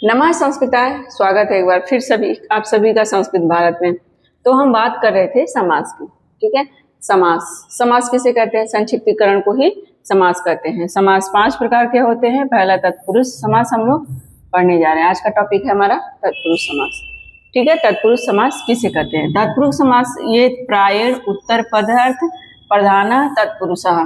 नमः संस्कृताय, स्वागत है एक बार फिर आप सभी का संस्कृत भारत में। तो हम बात कर रहे थे समास की। ठीक है, समास किसे कहते हैं? संक्षिप्तीकरण को ही समास कहते हैं। समास 5 प्रकार के होते हैं। पहला तत्पुरुष समास हम लोग पढ़ने जा रहे हैं। आज का टॉपिक है हमारा तत्पुरुष समास। ठीक है, तत्पुरुष समास किसे कहते हैं? तत्पुरुष समास ये प्रायः उत्तर पदार्थ प्रधान तत्पुरुषः।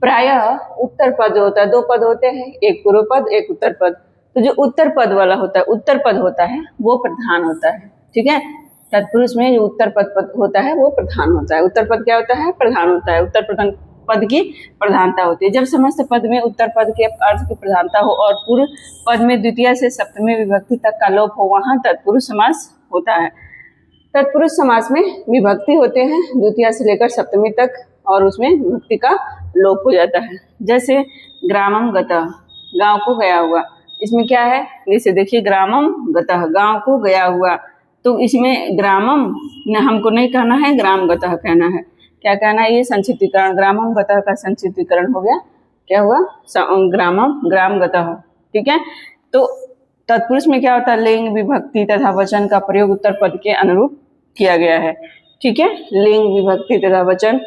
प्रायः उत्तर पद होता है, 2 पद होते हैं, एक पूर्व पद एक उत्तर पद। तो जो उत्तर पद वाला होता है, उत्तर पद होता है वो प्रधान होता है। ठीक है, तत्पुरुष में जो उत्तर पद होता है वो प्रधान होता है। उत्तर पद क्या होता है? प्रधान होता है। उत्तर पद की प्रधानता होती है। जब समस्त पद में उत्तर पद के अर्थ की प्रधानता हो और पूर्व पद में द्वितीय से सप्तमी विभक्ति तक का लोप हो, वहां तत्पुरुष समास होता है। तत्पुरुष समास में विभक्ति होते हैं द्वितीय से लेकर सप्तमी तक, और उसमें विभक्ति का लोप हो जाता है। जैसे ग्रामम गतः, गांव को गया हुआ। इसमें क्या है? जैसे देखिए, ग्रामम गतः, गांव को गया हुआ। तो इसमें ग्रामम न हमको नहीं कहना है, ग्राम गतः कहना है। क्या कहना है? ये संक्षिप्तीकरण, ग्रामम गतः का संक्षिप्तीकरण हो गया। क्या हुआ? ग्रामम ग्राम गतः। ठीक है, तो तत्पुरुष में क्या होता है? लिंग विभक्ति तथा वचन का प्रयोग उत्तर पद के अनुरूप किया गया है। ठीक है, लिंग विभक्ति तथा वचन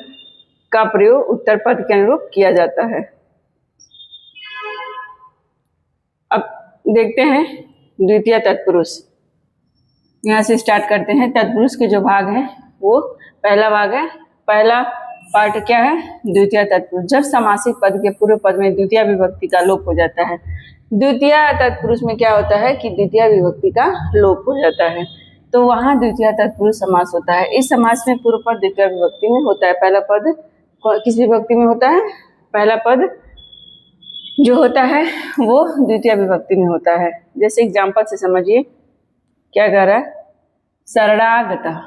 का प्रयोग उत्तर पद के अनुरूप किया जाता है। अब देखते हैं द्वितीय तत्पुरुष। यहाँ से स्टार्ट करते हैं। तत्पुरुष के जो भाग हैं वो पहला भाग है। पहला पार्ट क्या है? द्वितीय तत्पुरुष। जब समासिक पद के पूर्व पद में द्वितीय विभक्ति का लोप हो जाता है। द्वितीय तत्पुरुष में क्या होता है कि द्वितीय विभक्ति का लोप हो जाता है, तो वहां द्वितीय तत्पुरुष समास होता है। इस समास में पूर्व पद द्वितीय विभक्ति में होता है। पहला पद किस विभक्ति में होता है? पहला पद जो होता है वो द्वितीय विभक्ति में होता है। जैसे एग्जाम्पल से समझिए, क्या कह रहा है? शरणागतः,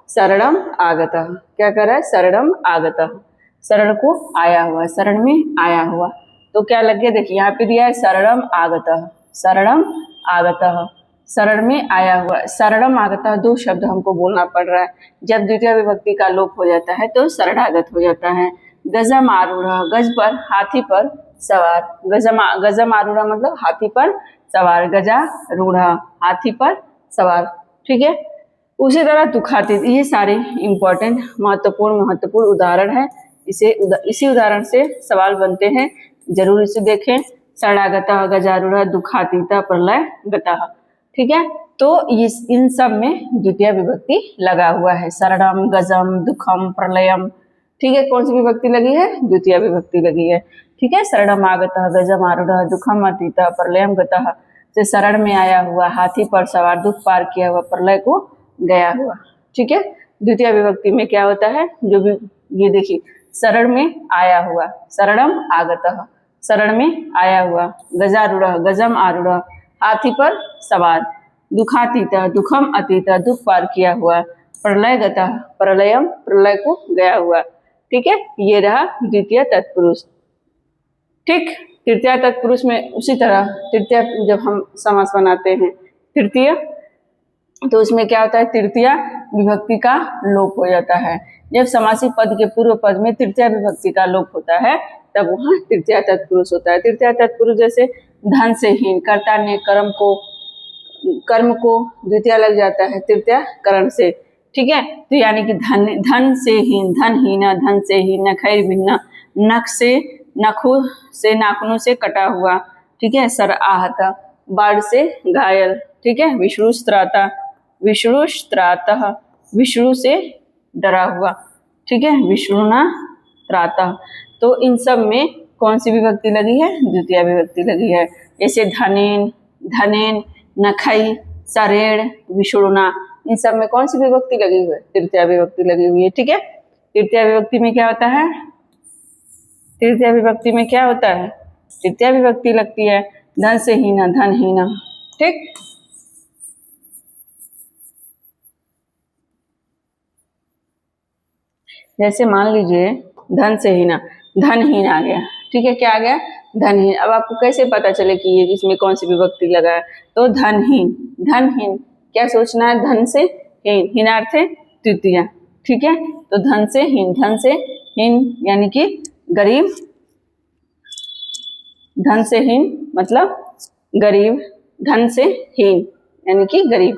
शरणम आगतः। क्या कह रहा है? शरणम आगतः, शरण को आया हुआ, शरण में आया हुआ। तो क्या लग गया? देखिए यहाँ पे दिया है शरणम आगतः, शरणम आगतः, शरण में आया हुआ। शरणम आगतः 2 शब्द हमको बोलना पड़ रहा है। जब द्वितीय विभक्ति का लोप हो जाता है तो शरणागत हो जाता है। गजम आरूढ़, गज पर, हाथी पर सवार। गजम आरूढ़ मतलब हाथी पर सवार। गजारूढ़, हाथी पर सवार। ठीक है, उसी तरह दुखातीत। ये सारे इंपॉर्टेंट महत्वपूर्ण उदाहरण है। इसी उदाहरण से सवाल बनते हैं, जरूर इसे देखें। शरणागतः, गजारूढ़, दुखातीत, प्रलय गतः। ठीक है, तो इन सब में द्वितीय विभक्ति लगा हुआ है। शरणम, गजम, दुखम, प्रलयम। ठीक है, कौन सी विभक्ति लगी है? द्वितीय विभक्ति लगी है। ठीक है, शरणम आगतः, गजम आरूढ़, दुखम अतीत, प्रलयम गतः। से शरण में आया हुआ, हाथी पर सवार, दुख पार किया हुआ, प्रलय को गया हुआ। ठीक है, द्वितीय विभक्ति में क्या होता है? जो भी ये देखिए, शरण में आया हुआ, शरणम आगतः, शरण में आया हुआ। गजारूढ़, गजम आरूढ़, हाथी पर सवार। दुखातीत, दुखम अतीत, दुख पार किया हुआ। प्रलय गतः, प्रलयम, प्रलय को गया हुआ। ठीक है, ये रहा द्वितीय तत्पुरुष। ठीक, तृतीय तत्पुरुष में उसी तरह तृतीय जब हम समास बनाते हैं तृतीय, तो उसमें क्या होता है? तृतीय विभक्ति का लोप हो जाता है। जब समासिक पद के पूर्व पद में तृतीय विभक्ति का लोप होता है तब वहां तृतीय तत्पुरुष होता है। तृतीय तत्पुरुष जैसे धन से हीन, कर्ता ने कर्म को द्वितीय लग जाता है तृतीय करण से। ठीक है, तो यानी कि धन से हीन, धनहीना, धन से हीन, नखैर भिन्न, नख से, नखों से, नाखूनों से कटा हुआ। ठीक है, सर आहत, बाढ़ से घायल। ठीक है, विष्णुस्त्राता, विष्णुस्त्रातः, विष्णु से डरा हुआ। ठीक है, विष्णुना त्राता। तो इन सब में कौन सी विभक्ति लगी है? द्वितीय विभक्ति लगी है। जैसे धनेन, धनेन, नखई, सरेण, विष्णुना, इन सब में कौन सी विभक्ति लगी हुई है? तृतीय विभक्ति लगी हुई है। ठीक है, तृतीय विभक्ति में क्या होता है? तृतीय विभक्ति में क्या होता है? तृतीय विभक्ति लगती है धन से हीना, धनहीना। ठीक, जैसे मान लीजिए धन से हीना, धनहीन आ गया। ठीक है, क्या आ गया? धनहीन। अब आपको कैसे पता चले कि ये इसमें कौन सी विभक्ति लगा है? तो धनहीन, धनहीन क्या सोचना है? धन से हीन, हीनार्थ है तृतीय। ठीक है, तो धन से हीन यानी कि गरीब। धन से हीन मतलब गरीब। धन से हीन यानी कि गरीब,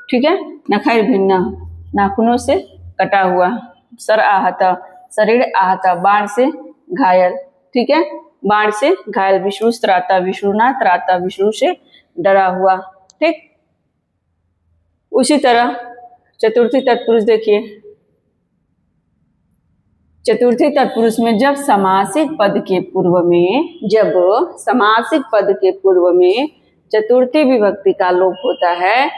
ठीक है। नखैर भिन्न, नाखूनों से कटा हुआ। सर आहत, शरीर आहत, बाण से घायल, ठीक है, बाण से घायल। विष्णु त्राता, विष्णुना त्राता, विष्णु से डरा हुआ, ठीक। उसी तरह चतुर्थी तत्पुरुष देखिए। चतुर्थी तत्पुरुष में जब समासिक पद के पूर्व में चतुर्थी विभक्ति का लोप होता है,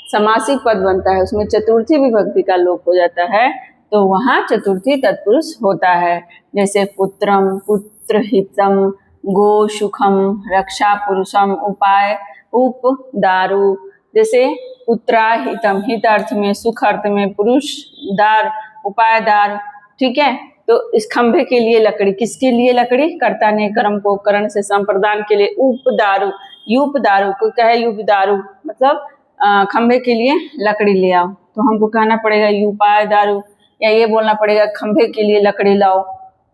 समासिक पद बनता है उसमें चतुर्थी विभक्ति का लोप हो जाता है, तो वहां चतुर्थी तत्पुरुष होता है। जैसे पुत्रम, पुत्रहितम, गो सुखम, रक्षा पुरुषम, उपाय, उपदारु। जैसे पुत्राहितम, हित अर्थ में, सुख अर्थ में, पुरुष दार, उपायदार, ठीक है। तो इस खंभे के लिए लकड़ी, किसके लिए लकड़ी? कर्ता ने कर्म को करण से संप्रदान के लिए। उपदारु, यूपदारु को क्या है? यूपदारु मतलब खंभे के लिए लकड़ी ले आओ, तो हमको कहना पड़ेगा यूपायदारु, या ये बोलना पड़ेगा खंभे के लिए लकड़ी लाओ।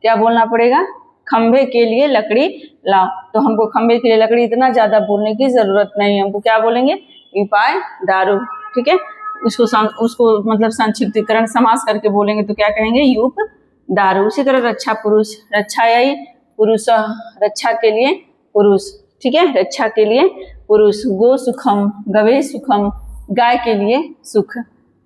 क्या बोलना पड़ेगा? खंभे के लिए लकड़ी लाओ। तो हमको खंभे के लिए लकड़ी इतना ज्यादा बोलने की जरूरत नहीं है, हमको क्या बोलेंगे? यूपायदारु, ठीक है। उसको मतलब संक्षिप्तीकरण समास करके बोलेंगे तो क्या कहेंगे? यूपदारु। उसी तरह रक्षा पुरुष, रक्षायै पुरुष, रक्षा के लिए पुरुष, ठीक है, रक्षा के लिए पुरुष। गो सुखम, गवे सुखम, गाय के लिए सुख,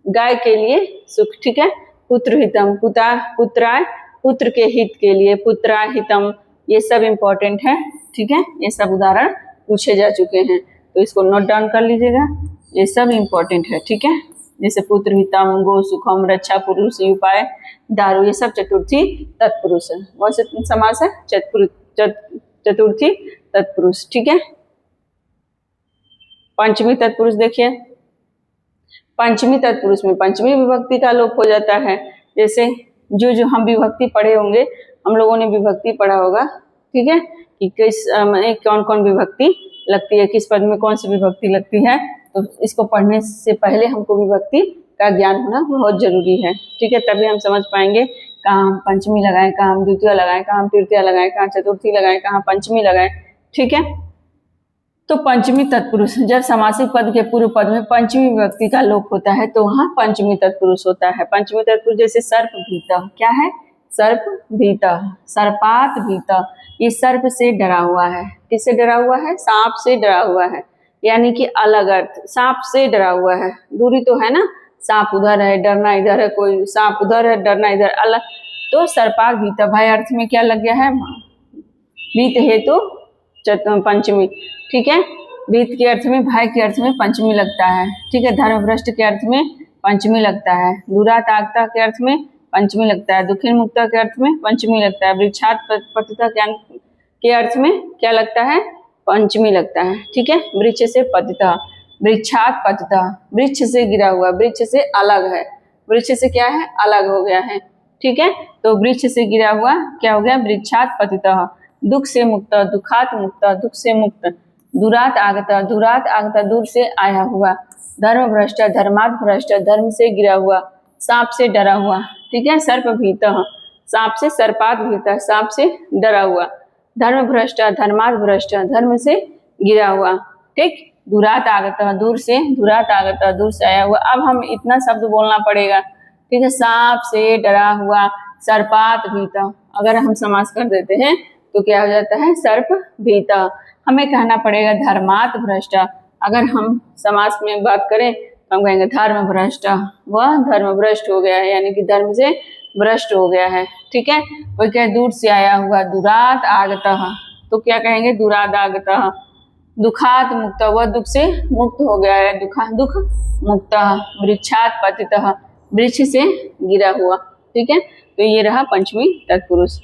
गाय के लिए सुख, ठीक है। पुत्रहितम, पुत्राय, पुत्र के हित के लिए, पुत्राहितम। ये सब इम्पोर्टेंट है, ठीक है, ये सब उदाहरण पूछे जा चुके हैं, तो इसको नोट डाउन कर लीजिएगा, ये सब इम्पोर्टेंट है, ठीक है। जैसे पुत्रहितम, गो सुखम, रक्षा पुरुष, उपाय दारु, ये सब चतुर्थी तत्पुरुष है। वह समास है चतुर्थी तत्पुरुष, ठीक है। पंचमी तत्पुरुष देखिए। पंचमी तत्पुरुष में पंचमी विभक्ति का लोप हो जाता है। जैसे जो हम विभक्ति पढ़े होंगे, हम लोगों ने विभक्ति पढ़ा होगा, ठीक है, कि किस कौन कौन विभक्ति लगती है, किस पद में कौन सी विभक्ति लगती है। तो इसको पढ़ने से पहले हमको विभक्ति का ज्ञान होना बहुत जरूरी है, ठीक है, तभी हम समझ पाएंगे कहाँ हम पंचमी लगाएं, कहाँ हम द्वितीय लगाएं, कहाँ हम तृतीय लगाएं, कहाँ चतुर्थी लगाएं, कहाँ पंचमी लगाएं, ठीक है। तो पंचमी तत्पुरुष, जब समासिक पद के पूर्व पद में पंचमी विभक्ति का लोप होता है तो वहां पंचमी तत्पुरुष होता है। पंचमी तत्पुरुष जैसे सर्प भीता, क्या है? सर्प भीता, सर्पात भीता, ये सर्प से डरा हुआ है। किससे डरा हुआ है? सांप से डरा हुआ है, यानी कि अलग अर्थ, सांप से डरा हुआ है। दूरी तो है ना, सांप उधर है, डरना इधर है, कोई सांप उधर है, डरना इधर, अलग। तो सर्पात भीता, भाई अर्थ में क्या लग गया है? भीत हेतु पंचमी, ठीक है। भीत के अर्थ में, भाई के अर्थ में पंचमी लगता है, ठीक है। धर्मभ्रष्ट के अर्थ में पंचमी लगता है। दूरात आगता के अर्थ में पंचमी लगता है। दुखिन मुक्ता के अर्थ में पंचमी लगता है। वृक्षात पतिता के अर्थ में क्या लगता है? पंचमी लगता है, ठीक है। वृक्ष से पतिता, वृक्षात पतिता, वृक्ष से गिरा हुआ, वृक्ष से अलग है, वृक्ष से क्या है? अलग हो गया है, ठीक है। तो वृक्ष से गिरा हुआ क्या हो गया? वृक्षात पतिता। दुख से मुक्त, दुखात मुक्त, दुख से मुक्त। दूरात आगता, दूरात आगता, दूर से आया हुआ। धर्म भ्रष्ट, धर्मात भ्रष्ट, धर्म से गिरा हुआ, सांप से डरा हुआ, ठीक है। सर्प भीता, सांप से सर्पात भीता, सांप से डरा हुआ। धर्म भ्रष्ट, धर्मात भ्रष्ट, धर्म से गिरा हुआ, ठीक। दूरात आगता, दूर से, दूरात आगता, दूर से आया हुआ। अब हम इतना शब्द बोलना पड़ेगा, ठीक है। सांप से डरा हुआ, सर्पात भीता, अगर हम समास कर देते हैं तो क्या हो जाता है? सर्प भीता। हमें कहना पड़ेगा धर्मात भ्रष्ट। अगर हम समास में बात करें तो हम कहेंगे धर्म भ्रष्ट, वह धर्म भ्रष्ट हो गया है, यानी कि धर्म से भ्रष्ट हो गया है, ठीक है। वह क्या? दूर से आया हुआ। दूरात आगतः, तो क्या कहेंगे? दूरात आगतः। दुखात मुक्त, वह दुख से मुक्त हो गया है, दुख मुक्त। वृक्षात पतितः, वृक्ष से गिरा हुआ, ठीक है। तो ये रहा पंचमी तत्पुरुष।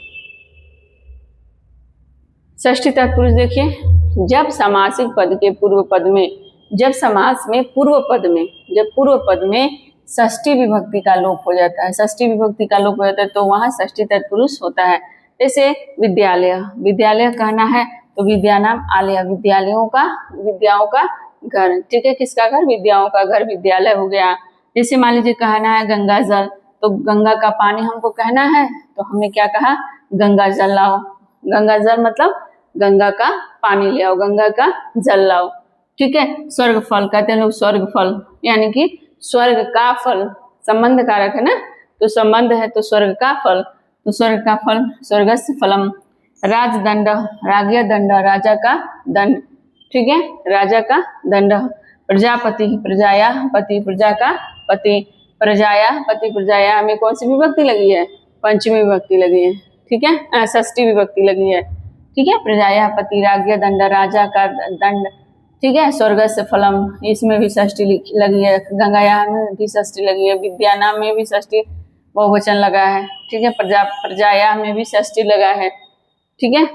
षष्ठी तत्पुरुष देखिए। जब समासिक पद के पूर्व पद में, जब समास में पूर्व पद में, जब पूर्व पद में षष्ठी विभक्ति का लोप हो जाता है, षष्ठी विभक्ति का लोप हो जाता है तो वहां षष्ठी तत्पुरुष होता है। जैसे विद्यालय, विद्यालय कहना है तो विद्या नाम आलय, विद्यालयों का, विद्याओं का घर, ठीक है। किसका घर? विद्याओं का घर, विद्यालय हो गया। जैसे मान लीजिए कहना है गंगा जल, तो गंगा का पानी हमको कहना है तो हमने क्या कहा? गंगा जल लाओ। गंगा जल मतलब गंगा का पानी ले आओ, गंगा का जल लाओ, ठीक है। स्वर्ग फल कहते हैं लोग, स्वर्ग फल यानी कि स्वर्ग का फल, संबंध कारक है ना, तो संबंध है तो स्वर्ग का फल, तो स्वर्ग का फल स्वर्गस्य फलम। राजदंड, राज्ञ दंड, राजा का दंड, ठीक है, राजा का दंड। प्रजापति, प्रजाया पति, प्रजा का पति, प्रजाया पति, प्रजाया में कौन सी विभक्ति लगी है? पंचमी विभक्ति लगी है, ठीक है, षष्ठी विभक्ति लगी है, ठीक है। प्रजाया पति, राज्ञ दंड, राजा का दंड, ठीक है। स्वर्गस्य फलम, इसमें भी षष्ठी लगी है। गंगाया में भी षष्ठी लगी है। विद्यानाम में भी षष्ठी बहुवचन लगा है, ठीक है। प्रजाया में भी षष्ठी लगा है, ठीक है,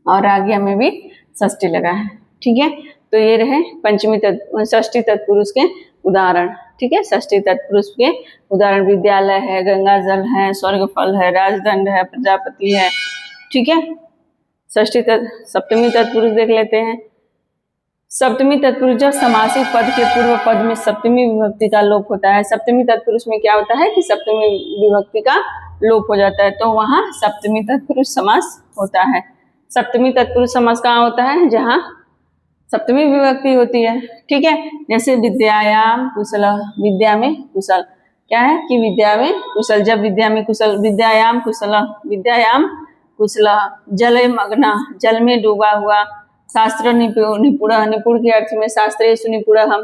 और राज्ञ में भी षष्ठी लगा है, ठीक है। तो ये रहे पंचमी षष्ठी तत्पुरुष के उदाहरण, ठीक है। षष्ठी तत्पुरुष के उदाहरण विद्यालय है, गंगा जल है, स्वर्ग फल है, राजदंड है, प्रजापति है, ठीक है। सप्तमी तत्पुरुष देख लेते हैं। सप्तमी तत्पुरुष जब समासिक पद के पूर्व पद में सप्तमी विभक्ति का लोप होता है। सप्तमी तत्पुरुष में क्या होता है कि सप्तमी विभक्ति का लोप हो जाता है, तो वहां सप्तमी तत्पुरुष समास होता है। सप्तमी तत्पुरुष समास कहाँ होता है? जहां सप्तमी विभक्ति होती है, ठीक है। जैसे विद्यायाम कुशल, विद्या में कुशल, क्या है कि विद्या में कुशल, जब विद्या में कुशल, विद्यायाम कुशल, विद्यायाम कुशल। जले मग्न, जल में डूबा हुआ। शास्त्र निपुण, निपुण के अर्थ में शास्त्रेषु निपुण हम,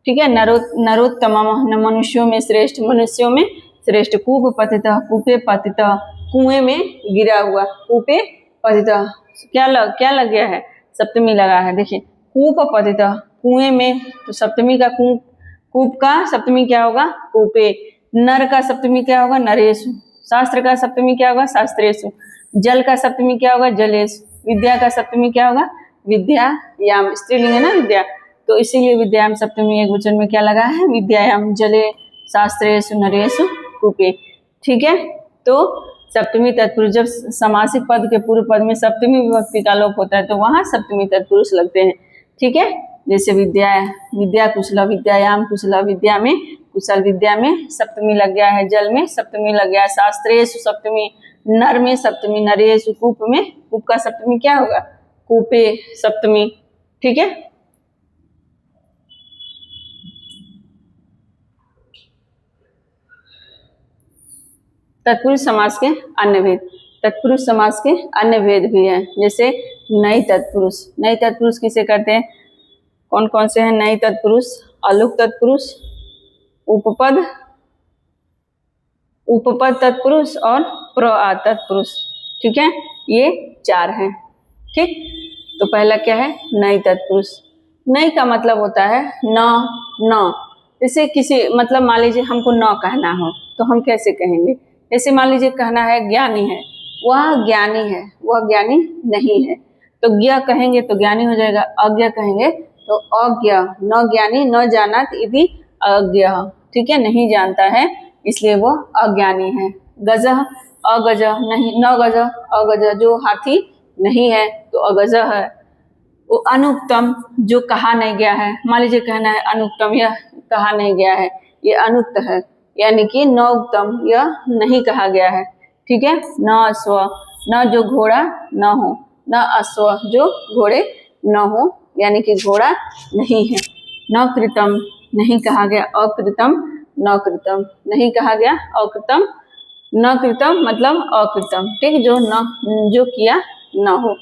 ठीक है। नरोत्तम, मनुष्यों में श्रेष्ठ, मनुष्यों में श्रेष्ठ। कूप पतित, कूपे पतित, कुएं में गिरा हुआ, कूपे पतित, क्या लग गया है? सप्तमी लगा है, देखिए कूप पतित, कुएं में, तो सप्तमी का कूप का सप्तमी क्या होगा? कूपे। नर का सप्तमी क्या होगा? नरेशु। शास्त्र का सप्तमी क्या होगा? शास्त्रेषु। जल का सप्तमी क्या होगा? जलेषु। विद्या का सप्तमी क्या होगा? विद्यायाम, स्त्रीलिंग है ना विद्या, तो इसीलिए विद्यायाम सप्तमी एक वचन में क्या लगा है? विद्यायाम, जले, शास्त्रेषु, नरेषु, कूपे, ठीक है। तो सप्तमी तत्पुरुष जब समासिक पद के पूर्व पद में सप्तमी विभक्ति का लोप होता है तो वहां सप्तमी तत्पुरुष लगते हैं, ठीक है। जैसे विद्या कुशल, विद्यायाम कुशल, विद्या में कुशल, विद्या में सप्तमी लग गया है, जल में सप्तमी लग गया है, शास्त्रेषु सप्तमी, नर में सप्तमी, नरेषु, कूप में, कूप का सप्तमी क्या होगा? कूपे सप्तमी, ठीक है। तत्पुरुष समास के अन्य भेद, तत्पुरुष समास के अन्य भेद भी हैं, जैसे नई तत्पुरुष। नई तत्पुरुष किसे कहते हैं? कौन कौन से हैं नई तत्पुरुष? अलुक तत्पुरुष, उपपद तत्पुरुष और प्रआ तत्पुरुष, ठीक है, ये 4 हैं, ठीक। तो पहला क्या है? नई तत्पुरुष। नई का मतलब होता है न। जैसे किसी, मतलब मान लीजिए हमको न कहना हो तो हम कैसे कहेंगे? जैसे मान लीजिए कहना है ज्ञानी है, वह ज्ञानी है, वह ज्ञानी नहीं है, तो ज्ञ कहेंगे तो ज्ञानी हो जाएगा, अज्ञ कहेंगे तो अज्ञ। न ज्ञानी न जानात इति अज्ञ, ठीक है, नहीं जानता है इसलिए वो अज्ञानी है। गज, अगज नहीं, न गज, अगज, जो हाथी नहीं है तो अगज है। वो अनुक्तम, जो कहा नहीं गया है, मान लीजिए कहना है अनुक्तम, यह कहा नहीं गया है, ये अनुक्त है, यानी कि न उत्तम, यह नहीं कहा गया है, ठीक है। न अश्व, न जो घोड़ा न हो, न अश्व जो घोड़े न हो, यानी कि घोड़ा नहीं है। न कृतम, नहीं कहा गया, अकृतम, न कृतम, नहीं कहा गया, अकृतम, न कृतम मतलब अकृतम, ठीक, जो किया न हो,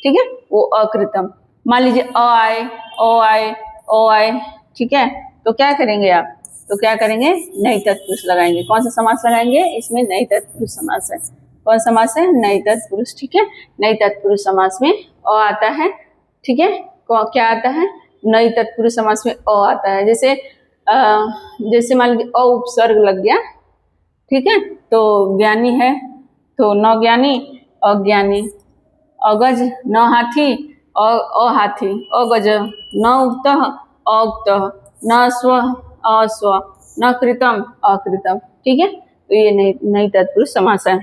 ठीक है, वो अकृतम। मान लीजिए ओ आए, ठीक है, तो क्या करेंगे आप? तो क्या करेंगे? नई तत्पुरुष लगाएंगे। कौन सा समास लगाएंगे? इसमें नई तत्पुरुष समास है। कौन समास है? नई तत्पुरुष, ठीक है। नई तत्पुरुष समास में अ आता है, ठीक है। क्या आता है? नई तत्पुरुष समास में अ आता है। जैसे मान लीजिए अ उपसर्ग लग गया, ठीक है, तो ज्ञानी है तो न ज्ञानी, अज्ञानी। अगज, न हाथी, अहाथी। अगज, न उक्त, अउक्त। न स्व, अस्व। न कृतम, अकृतम, ठीक है। तो ये नई तत्पुरुष समास है,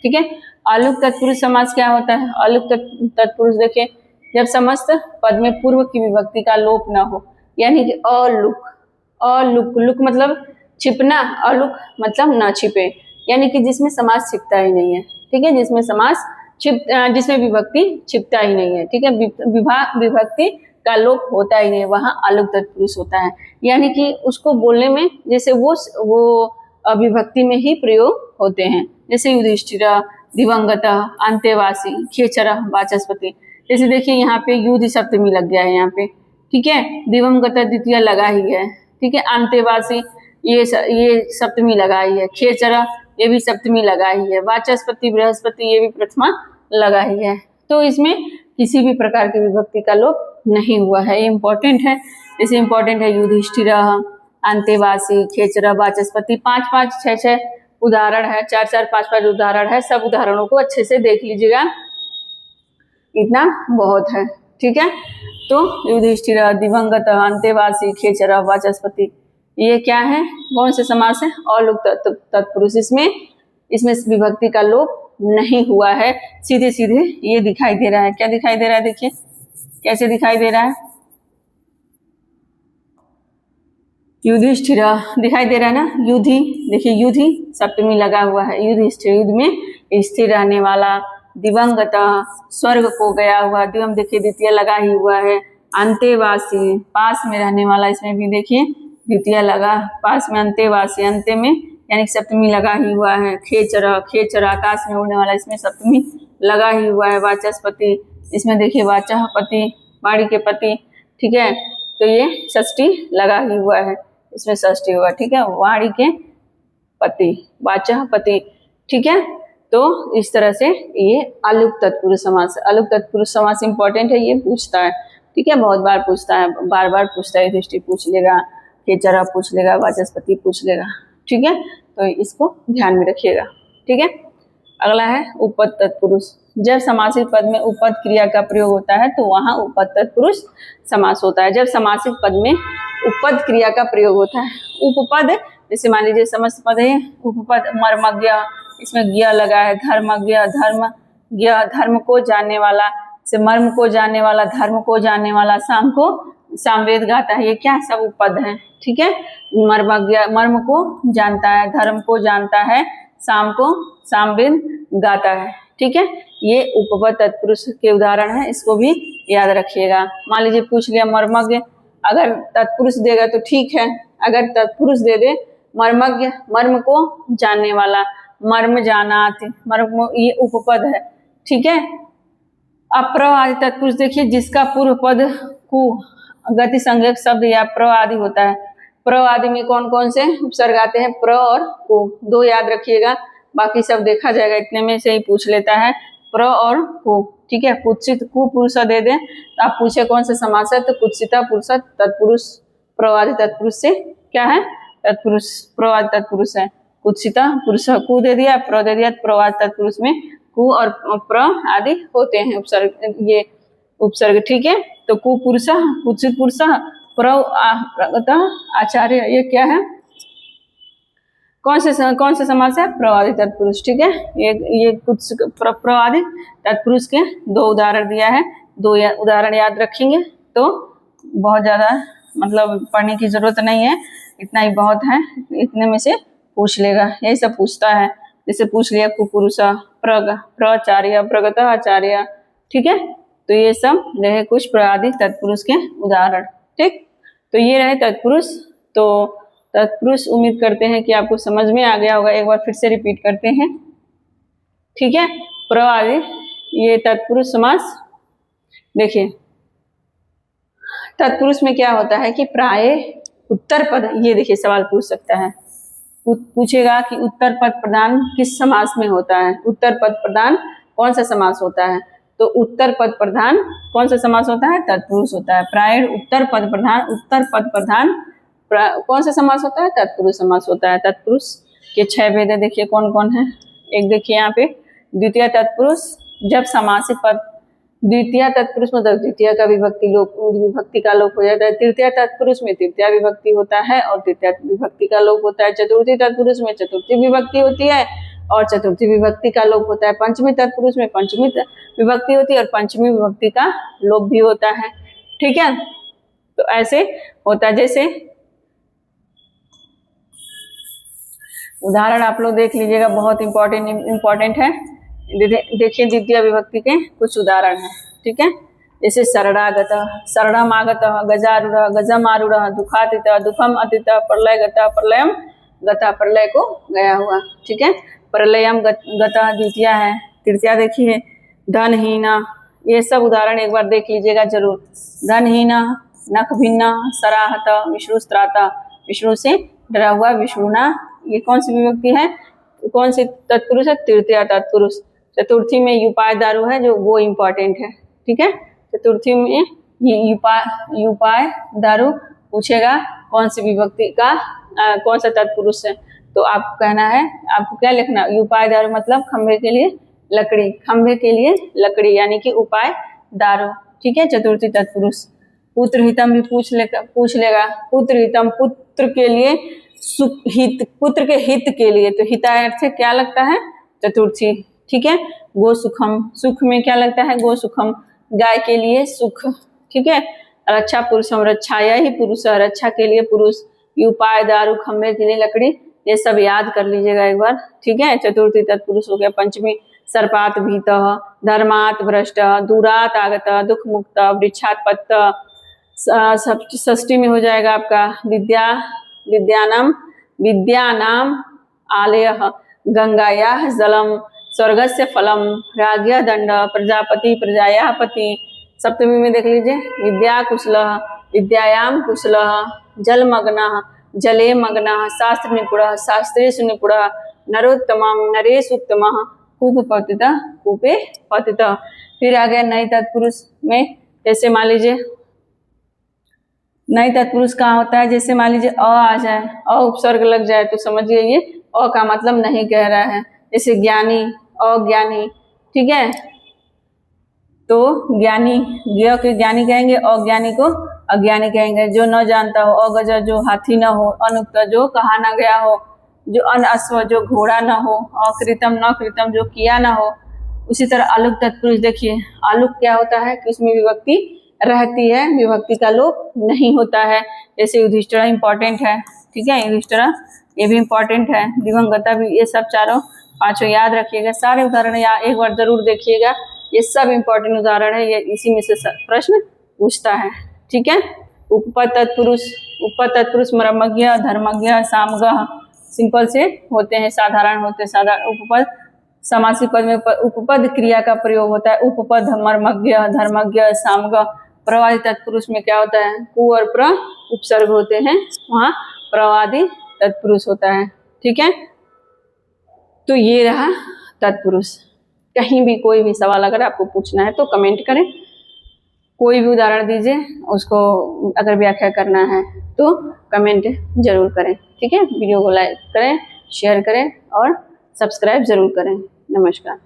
ठीक है। अलुक तत्पुरुष समास क्या होता है? अलुक तत्पुरुष देखिए, जब समस्त पद में पूर्व की विभक्ति का लोप न हो, यानी कि अलुक, लुक मतलब छिपना, अलुक मतलब न छिपे, यानी कि जिसमें समास छिपता ही नहीं है, ठीक है, जिसमें विभक्ति छिपता ही नहीं है, ठीक है, विभक्ति का लोप होता ही नहीं, वहाँ अलुक तत्पुरुष होता है। यानी कि उसको बोलने में जैसे वो विभक्ति में ही प्रयोग होते हैं, जैसे युधिष्ठिर, दिवंगत, अंतेवासी, खेचर, वाचस्पति। जैसे देखिए यहाँ पे युधि सप्तमी लग गया है यहाँ पे, ठीक है, दिवंगत द्वितीय लगा ही है, ठीक है, अंतेवासी ये सप्तमी लगा ही है, खेचरा ये भी सप्तमी लगा ही है, वाचस्पति बृहस्पति ये भी प्रथमा लगा ही है। तो इसमें किसी भी प्रकार की विभक्ति का लोप नहीं हुआ है, ये इंपॉर्टेंट है। जैसे इंपॉर्टेंट है युधिष्ठिर, अंतेवासी, खेचरा, वाचस्पति। 5-5, 6-6 उदाहरण है, 4-4, 5-5 उदाहरण है। सब उदाहरणों को अच्छे से देख लीजिएगा, इतना बहुत है, ठीक है। तो युधिष्ठिर, दिवंगत, अंतेवासी, खेचरा, वाचस्पति ये क्या है, कौन से समास है, अलुक तत्पुरुष। इसमें विभक्ति का लोप नहीं हुआ है, सीधे सीधे ये दिखाई दे रहा है। क्या दिखाई दे रहा है, देखिए कैसे दिखाई दे रहा है, युधिष्ठिर दिखाई दे रहा है ना, युधि, देखिए युधि सप्तमी लगा हुआ है, युधिष्ठिर युद्ध में स्थिर रहने वाला, दिवंगत स्वर्ग को गया हुआ, दिवम देखिए द्वितीय लगा ही हुआ है, अंतेवासी पास में रहने वाला, इसमें भी देखिए द्वितीय लगा, पास में अंतेवासी, अंत्य में यानी सप्तमी लगा ही हुआ है, खेचर आकाश में उड़ने वाला, इसमें सप्तमी लगा ही हुआ है, वाचस्पति इसमें देखिए वाचस्पति वाणी के पति, ठीक है, तो ये षष्ठी लगा ही हुआ है, इसमें षष्ठी हुआ, ठीक है, वाणी के पति वाचस्पति, ठीक है। तो इस तरह से ये अलुक तत्पुरुष समास है। अलुक तत्पुरुष समास इंपॉर्टेंट है, ये पूछता है, ठीक है, बहुत बार पूछता है, बार बार पूछता है, दृष्टि पूछ लेगा, खेचरा पूछ लेगा, वाचस्पति पूछ लेगा, ठीक है, तो इसको ध्यान में रखिएगा, ठीक है। अगला है उपपद तत्पुरुष। जब समासिक पद में उपपद क्रिया का प्रयोग होता है तो वहाँ उपपद तत्पुरुष समास होता है। जब समासिक पद में उपपद क्रिया का प्रयोग होता है, उपपद जैसे मान लीजिए समस्त पद है, उपपद मर्मज्ञ, इसमें ज्ञ लगा है, धर्मज्ञ, धर्मज्ञ धर्म को जानने वाला, से मर्म को जानने वाला, धर्म को जानने वाला, शाम को सामवेद गाता है, ये क्या सब उपपद हैं, ठीक है। मर्मज्ञ मर्म को जानता है, धर्म को जानता है, शाम को सामवेद गाता है, ठीक है, ये उपपद तत्पुरुष के उदाहरण है, इसको भी याद रखिएगा। मान लीजिए पूछ लिया मर्मज्ञ, अगर तत्पुरुष देगा तो ठीक है, अगर तत्पुरुष दे दे मर्मज्ञ मर्म को जानने वाला, मर्म जानाति, मर्म ये उपपद है, ठीक है। अप्र आदि तत्पुरुष देखिए जिसका पूर्व पद कु गति संज्ञक शब्द या प्र आदि होता है। प्र आदि में कौन कौन से उपसर्ग आते हैं, प्र और कु, दो याद रखिएगा, बाकी सब देखा जाएगा, इतने में से ही पूछ लेता है, प्र और कु, ठीक है। कुत्सित कु पुरुष दे दे तो आप पूछे कौन सा समास है, तो कुत्सिता पुरुष तत्पुरुष, प्र आदि तत्पुरुष से क्या है, तत्पुरुष, प्र आदि तत्पुरुष है। कुत्सिता पुरुष कु दे दिया, प्र दे दिया, प्र आदि तत्पुरुष में कु और प्र आदि होते हैं उपसर्ग, ये उपसर्ग, ठीक है। तो कु पुरुष, कुत्सित पुरुष, प्र आचार्य, ये क्या है, कौन से समास है, प्र आदि तत्पुरुष, ठीक है। ये कुछ प्र आदि तत्पुरुष के दो उदाहरण दिया है, दो उदाहरण याद रखेंगे तो बहुत ज़्यादा मतलब पढ़ने की जरूरत नहीं है, इतना ही बहुत है, इतने में से पूछ लेगा, यही सब पूछता है। जैसे पूछ लिया कुपुरुष, प्रचार्य, प्रगत आचार्य, ठीक है, तो ये सब रहे कुछ प्र आदि तत्पुरुष के उदाहरण, ठीक। तो ये रहे तत्पुरुष। तो तत्पुरुष उम्मीद करते हैं कि आपको समझ में आ गया होगा, एक बार फिर से रिपीट करते हैं, ठीक है। प्र आदि ये तत्पुरुष समास, देखिए तत्पुरुष में क्या होता है कि प्राय उत्तर पद, ये देखिए सवाल पूछ सकता है, पूछेगा कि उत्तर पद प्रधान किस समास में होता है, उत्तर पद प्रधान कौन सा समास होता है, तो उत्तर पद प्रधान कौन सा समास होता है, तत्पुरुष होता है। प्राय उत्तर पद प्रधान कौन सा समास होता है, तत्पुरुष समास होता है। तत्पुरुष के 6 भेद है, देखिए कौन कौन है, एक देखिए यहाँ पे द्वितीय तत्पुरुष, जब समासिक पद, द्वितीय तत्पुरुष मतलब द्वितीय का विभक्ति का लोप हो जाता है, तृतीय तत्पुरुष में तृतीय विभक्ति होता है और तृतीय विभक्ति का लोप होता है, चतुर्थी तत्पुरुष में चतुर्थी विभक्ति होती है और चतुर्थी विभक्ति का लोप होता है, पंचमी तत्पुरुष में पंचमी विभक्ति होती है और पंचमी विभक्ति का लोप भी होता है, ठीक है। तो ऐसे होता है, जैसे उदाहरण आप लोग देख लीजिएगा, बहुत इंपॉर्टेंट है। देखिए द्वितीय विभक्ति के कुछ उदाहरण हैं, ठीक है। जैसे शरणागतः, शरणमागतः, गजारूढ़, गजमारूढ़, दुखातीतः, दुखम अतीतः, प्रलयगतः, प्रलयम गतः, प्रलय को गया हुआ। ठीक है, प्रलयम गतः द्वितीया है। तृतीया देखिए धनहीना, ये सब उदाहरण एक बार देख लीजिएगा जरूर। धनहीना, नख भिन्ना, सराहत, विष्णुस्त्राता, विष्णु से डरा हुआ, विष्णुना, ये कौन सी विभक्ति है, कौन सी तत्पुरुष है, तृतीया तत्पुरुष। चतुर्थी में युपाय दारू है जो वो इम्पोर्टेंट है। ठीक है, चतुर्थी में युपाय दारू पूछेगा कौन सी विभक्ति का कौन सा तत्पुरुष है, तो आपको कहना है, आपको क्या लिखना, युपाय दारू मतलब खंभे के लिए लकड़ी, खंभे के लिए लकड़ी यानी कि उपाय दारू। ठीक है, चतुर्थी तत्पुरुष। पुत्र हितम भी पूछ लेगा। पुत्र हितम, पुत्र के लिए सुख हित, पुत्र के हित के लिए, तो हिताय अर्थ से क्या लगता है, चतुर्थी। ठीक है, गो सुखम, सुख में क्या लगता है, गो सुखम, गाय के लिए सुख। ठीक है, रक्षा पुरुषम, रक्षा यही पुरुष है, रक्षा के लिए पुरुष, उपाय दारू, खंभे के लिए लकड़ी, ये सब याद कर लीजिएगा एक बार। ठीक है, चतुर्थी तत्पुरुष हो गया। पंचमी सर्पात भीतः, धर्मात भ्रष्ट, दूरात आगत, दुख मुक्त, वृक्षात पत्त। षष्ठी में हो जाएगा आपका विद्यानाम आलयः, गंगायाः जलम, स्वर्गस्य फलम, राज्ञः दंड, प्रजापति प्रजायाः पति। सप्तमी में देख लीजिए विद्या कुशलः, विद्यायाम कुशलः, जलमग्नः, जले मग्नः, शास्त्र निपुणः, शास्त्रेषु निपुणः, नरोत्तमः, नरेषु उत्तमः, कूप पतितः, कूपे पतितः। फिर आ गया नई तत्पुरुष में, जैसे मान लीजिए नई तत्पुरुष कहाँ होता है, जैसे मान लीजिए अ आ जाए, अ उपसर्ग लग जाए तो समझिए ये अ का मतलब नहीं कह रहा है। जैसे ज्ञानी, अज्ञानी। ठीक है, तो ज्ञानी, ज्ञ के ज्ञानी कहेंगे, अज्ञानी को अज्ञानी कहेंगे। जो न जानता हो, अगज जो हाथी न हो, अनुक्त जो कहा न गया हो, जो अनअश्व जो घोड़ा न हो, अकृतम न कृतम जो किया न हो। उसी तरह अलुक तत्पुरुष देखिए, अलुक क्या होता है कि उसमें विभक्ति रहती है, विभक्ति का लोप नहीं होता है। जैसे युधिष्ठिर इंपॉर्टेंट है। ठीक है, युधिष्ठिर ये भी इंपॉर्टेंट है, दिवंगता भी, ये सब चारों पांचों याद रखिएगा। सारे उदाहरण एक बार जरूर देखिएगा, ये सब इंपॉर्टेंट उदाहरण है, ये इसी में से प्रश्न पूछता है। ठीक है, उपपद तत्पुरुष, उपपद तत्पुरुष मर्मज्ञ, धर्मज्ञ, सामगः, सिंपल से होते हैं, साधारण होते हैं। साधारण उपपद समासिक पद में उपपद क्रिया का प्रयोग होता है। उपपद मर्मज्ञ, धर्मज्ञ, सामगः। प्रवादी तत्पुरुष में क्या होता है, कु और प्र उपसर्ग होते हैं, वहाँ प्रवादी तत्पुरुष होता है। ठीक है, तो ये रहा तत्पुरुष। कहीं भी कोई भी सवाल अगर आपको पूछना है तो कमेंट करें, कोई भी उदाहरण दीजिए, उसको अगर व्याख्या करना है तो कमेंट जरूर करें। ठीक है, वीडियो को लाइक करें, शेयर करें और सब्सक्राइब जरूर करें। नमस्कार।